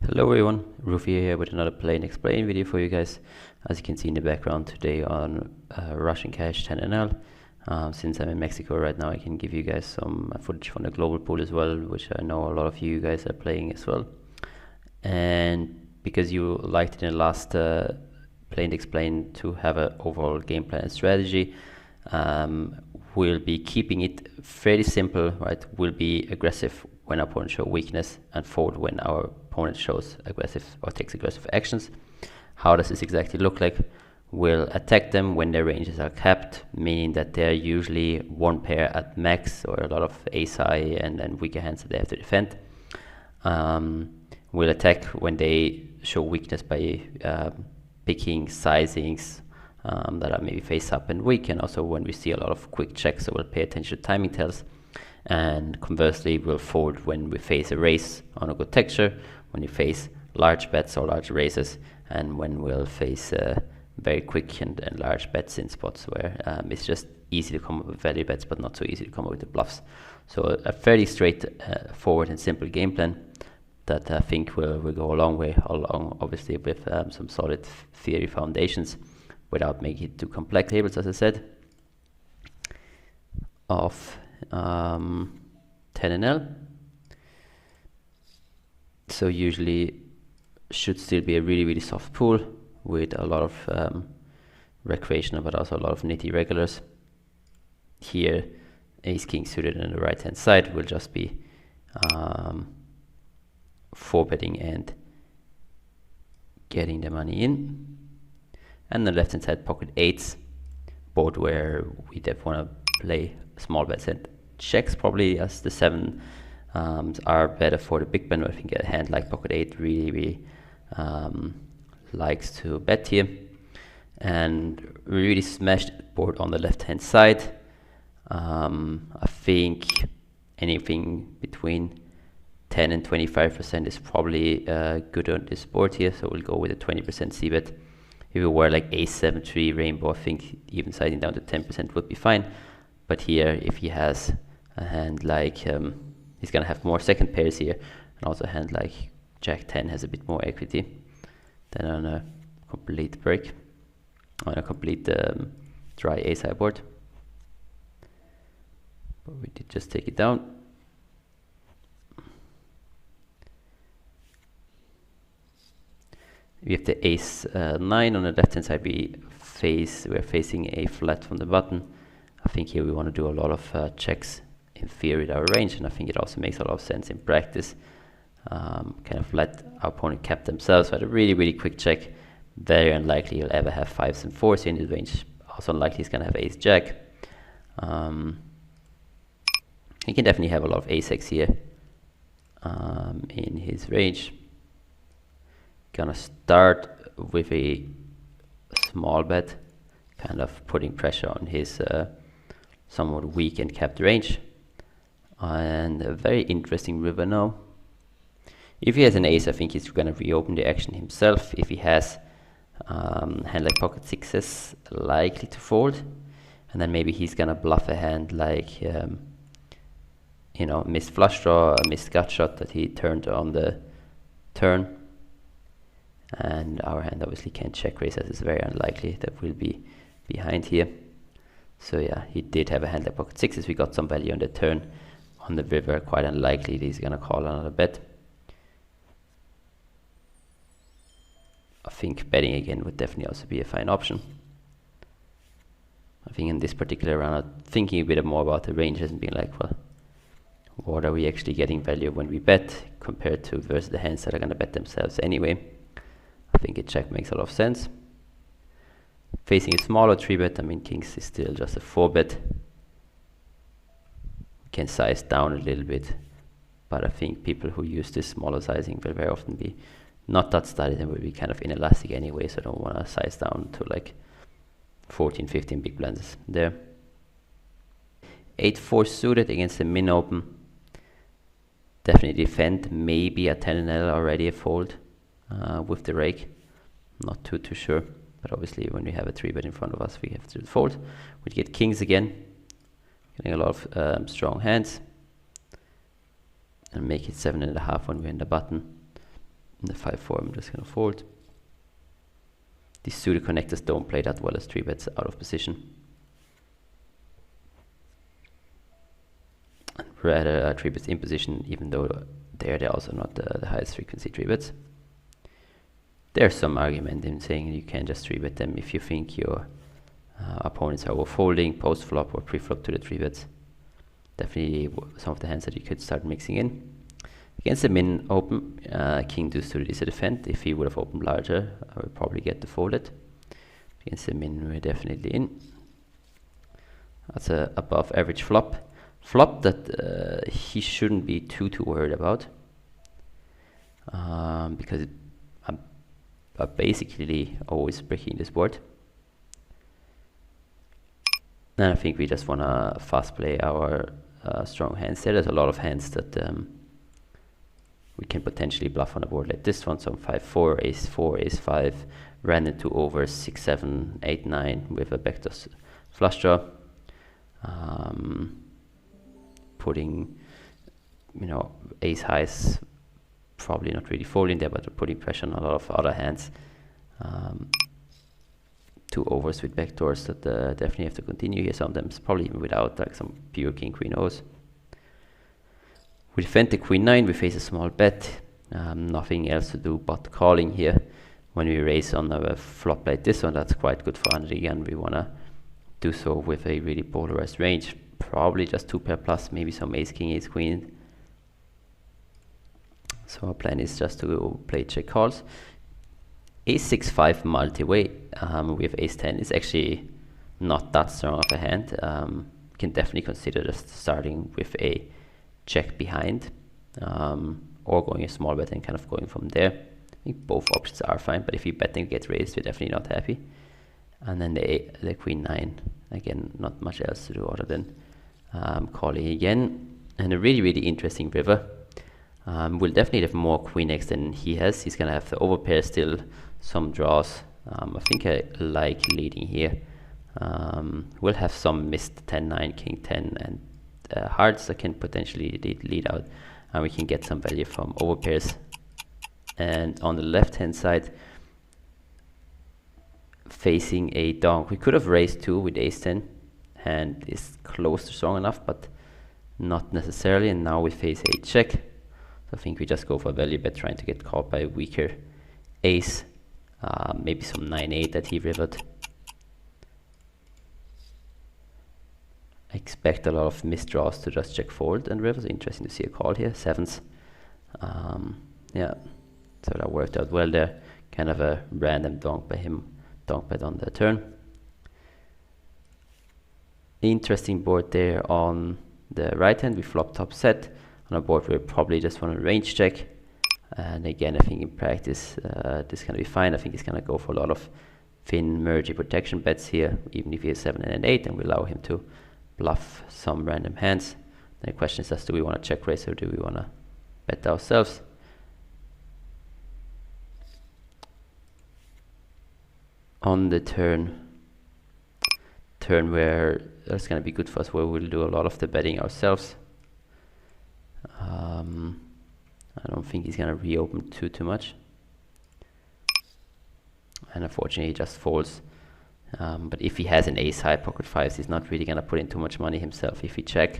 Hello everyone, Rufi here with another play and explain video for you guys. As you can see in the background today on rush&cash 10NL. Since I'm in Mexico right now, I can give you guys some footage from the global pool as well, which I know a lot of you guys are playing as well. And because you liked it in the last play and explain to have an overall game plan and strategy, we'll be keeping it fairly simple, right? We'll be aggressive when our opponent shows weakness and fold when our opponent shows aggressive or takes aggressive actions. How does this exactly look like? We'll attack them when their ranges are capped, meaning that they're usually one pair at max or a lot of ace high and weaker hands that they have to defend. We'll attack when they show weakness by picking sizings that are maybe face up and weak, and also when we see a lot of quick checks, so we'll pay attention to timing tells. And conversely, we'll fold when we face a raise on a good texture, when we face large bets or large raises, and when we'll face very quick and large bets in spots where it's just easy to come up with value bets, but not so easy to come up with the bluffs. So a fairly straightforward and simple game plan that I think will go a long way along, obviously with some solid theory foundations, without making it too complex tables, as I said, of 10NL. So usually should still be a really soft pool with a lot of recreational, but also a lot of nitty regulars. Here, ace king suited on the right hand side will just be 4-betting and getting the money in. And the left hand side, pocket eights, both where we definitely want to play small bets and checks, probably, as the 7 are better for the big blind. I think a hand like pocket 8 really likes to bet here. And we really smashed the board on the left hand side. I think anything between 10 and 25% is probably good on this board here, so we'll go with a 20% c-bet. If it were like ace 7-3 rainbow, I think even sizing down to 10% would be fine. But here, if he has a hand like, he's gonna have more second pairs here, and also a hand like Jack 10 has a bit more equity than on a complete break, on a complete dry ace high board. But we did just take it down. We have the ace 9 on the left hand side. We're facing a flat from the button. I think here we want to do a lot of checks in theory with our range, and I think it also makes a lot of sense in practice. Kind of let our opponent cap themselves at a really quick check. Very unlikely he'll ever have 5s and 4s in his range. Also unlikely he's going to have ace jack. He can definitely have a lot of ace x here in his range. Gonna start with a small bet, kind of putting pressure on his somewhat weak and capped range. And a very interesting river now. If he has an ace, I think he's gonna reopen the action himself. If he has hand like pocket 6s, likely to fold, and then maybe he's gonna bluff a hand like you know, missed flush draw, a missed gut shot that he turned on the turn. And our hand obviously can't check raise, as it's very unlikely that we'll be behind here. So yeah, he did have a hand like pocket 6s. We got some value on the turn. On the river, quite unlikely that he's gonna call another bet. I think betting again would definitely also be a fine option. I think in this particular round, I'm thinking a bit more about the ranges and being like, well, what are we actually getting value when we bet compared to versus the hands that are gonna bet themselves anyway. I think a check makes a lot of sense. Facing a smaller 3-bet, I mean, kings is still just a 4-bet. Can size down a little bit, but I think people who use this smaller sizing will very often be not that studied and will be kind of inelastic anyway, so I don't want to size down to like 14, 15 big blinds there. 8-4 suited against the min open. Definitely defend, maybe a 10NL already a fold. With the rake, not too sure, but obviously when we have a 3-bet in front of us, we have to fold. We get kings again, getting a lot of strong hands, and make it 7.5 when we're in the button. In the 5-4, I'm just gonna fold. These suited connectors don't play that well as 3-bets out of position. And rather 3-bets in position, even though they're also not the highest frequency 3-bets. There's some argument in saying you can just 3-bet them if you think your opponents are overfolding post-flop or pre-flop to the 3-bets. Definitely some of the hands that you could start mixing in. Against the min open, king deuce suited is a defend. If he would have opened larger, I would probably get to fold it. Against the min, we're definitely in. That's a above average flop. Flop that he shouldn't be too worried about. Because I'm basically always breaking this board. And I think we just want to fast play our strong hands there. There's a lot of hands that we can potentially bluff on a board like this one. So 5-4, ace-4, ace-5, ran into over 6-7, 8-9 with a backdoor flush draw. Putting, you know, ace highs, probably not really folding there, but putting pressure on a lot of other hands. 2 overs with backdoors that definitely have to continue here. Sometimes probably even without, like some pure king queen O's. We defend the queen 9, we face a small bet. Nothing else to do but calling here. When we raise on a flop like this one, that's quite good for under again. We want to do so with a really polarized range. Probably just 2 pair plus, maybe some ace king, ace queen. So our plan is just to play check calls. Ace-6-5 multi-way with ace-10 is actually not that strong of a hand. We can definitely consider just starting with a check behind, or going a small bet and kind of going from there. I think both options are fine, but if you bet and get raised, we're definitely not happy. And then the queen 9, again, not much else to do other than calling again. And a really interesting river. We'll definitely have more queen X than he has. He's gonna have the overpair still, some draws. I think I like leading here. We'll have some missed 10-9, king 10, and hearts that can potentially lead out, and we can get some value from overpairs. And on the left hand side, facing a donk, we could have raised 2 with ace-10. Hand is close to strong enough, but not necessarily. And now we face a check. So I think we just go for a value bet, trying to get caught by a weaker ace. Maybe some 9-8 that he rivered. I expect a lot of misdraws to just check fold and rivers. Interesting to see a call here. 7s. Yeah, so that worked out well there. Kind of a random donk by him. Donk bet on the turn. Interesting board there on the right hand. We flop top set. On a board we probably just want to range check. And again, I think in practice this is going to be fine. I think he's going to go for a lot of thin mergey protection bets here, even if he has 7 and an 8, and we allow him to bluff some random hands. The question is just, do we want to check raise or do we want to bet ourselves? On the turn where that's going to be good for us, where we'll do a lot of the betting ourselves. I don't think he's going to reopen too much. And unfortunately he just folds. But if he has an ace high pocket 5s, he's not really going to put in too much money himself. If he check,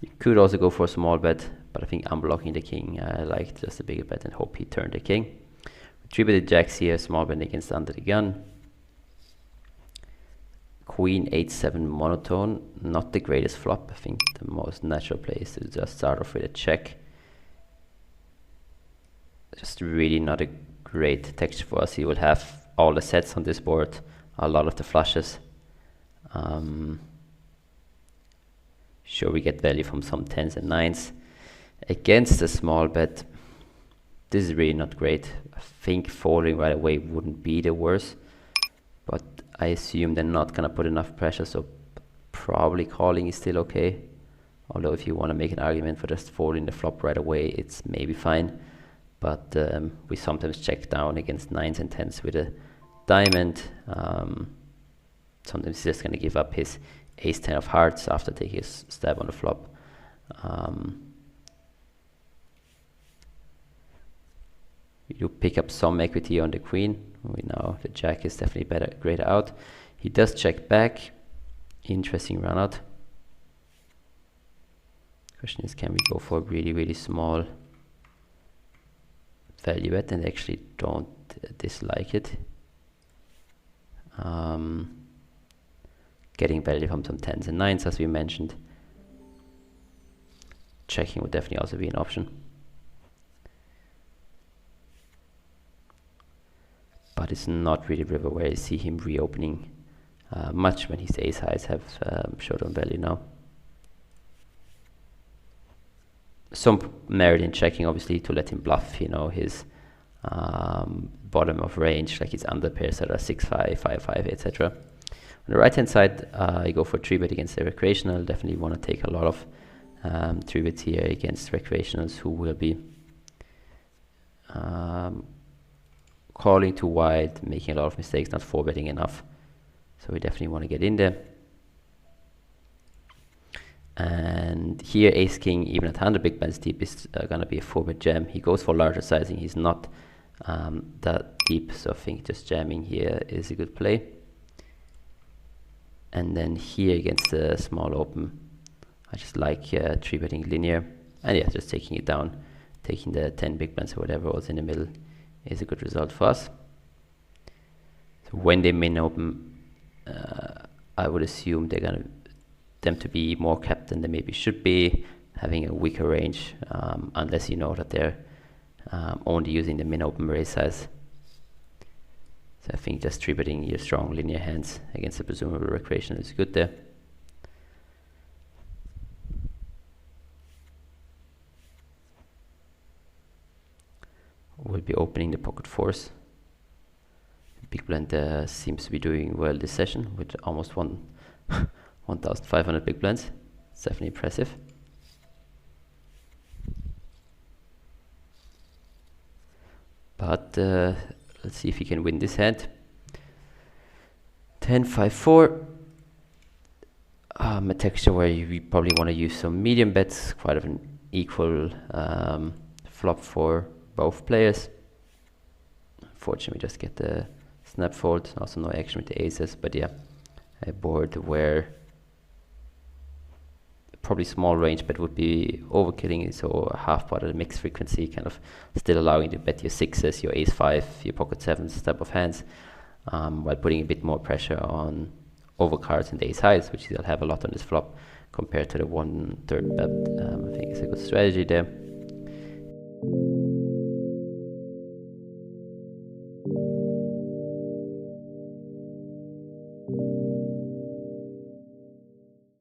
you could also go for a small bet, but I think unblocking the king, I like just a bigger bet and hope he turned the king. 3-betted jacks here, small bet against under the gun. Queen 8-7 monotone, not the greatest flop. I think the most natural play is to just start off with a check. Just really not a great texture for us. He will have all the sets on this board, a lot of the flushes. Sure, we get value from some 10s and 9s. Against a small bet, this is really not great. I think folding right away wouldn't be the worst, but I assume they're not gonna put enough pressure, so probably calling is still okay. Although if you want to make an argument for just folding the flop right away, it's maybe fine. But we sometimes check down against 9s and 10s with a diamond. Sometimes he's just going to give up his ace-10 of hearts after taking his stab on the flop. You pick up some equity on the queen. We know the jack is definitely greater out. He does check back. Interesting run out. Question is, can we go for a really, really small value bet? And actually don't dislike it. Getting value from some 10s and 9s, as we mentioned. Checking would definitely also be an option. But it's not really river where I see him reopening much when his ace highs have showdown value now. Some merit in checking, obviously, to let him bluff, you know, his bottom of range, like his under pairs that are 6-5, 5-5, etc. On the right hand side, I go for 3-bet against the recreational. Definitely want to take a lot of 3-bets here against recreationals who will be calling too wide, making a lot of mistakes, not 4-betting enough. So we definitely want to get in there. And here ace king, even at 100 big blinds deep, is going to be a 4-bet jam. He goes for larger sizing. He's not that deep, so I think just jamming here is a good play. And then here against the small open, I just like 3-betting linear. And yeah, just taking it down, taking the 10 big blinds or whatever was in the middle is a good result for us. So when they min open, I would assume they're going to them to be more capped than they maybe should be, having a weaker range, unless you know that they're only using the min open raise size. So I think just 3-betting your strong linear hands against a presumable recreational is good there. We'll be opening the pocket fours. Big blind seems to be doing well this session with almost 1,500 big blinds. It's definitely impressive. But let's see if he can win this hand. 10-5-4. A texture where we probably want to use some medium bets, quite of an equal flop for both players. Unfortunately, we just get the snap fold. Also no action with the aces, but yeah, a board where probably small range bet would be overkilling it, so a half pot at a mixed frequency, kind of still allowing you to bet your 6s, your ace-5, your pocket 7s type of hands, while putting a bit more pressure on overcards and ace-highs, which they'll have a lot on this flop compared to the 1/3 bet. I think it's a good strategy there.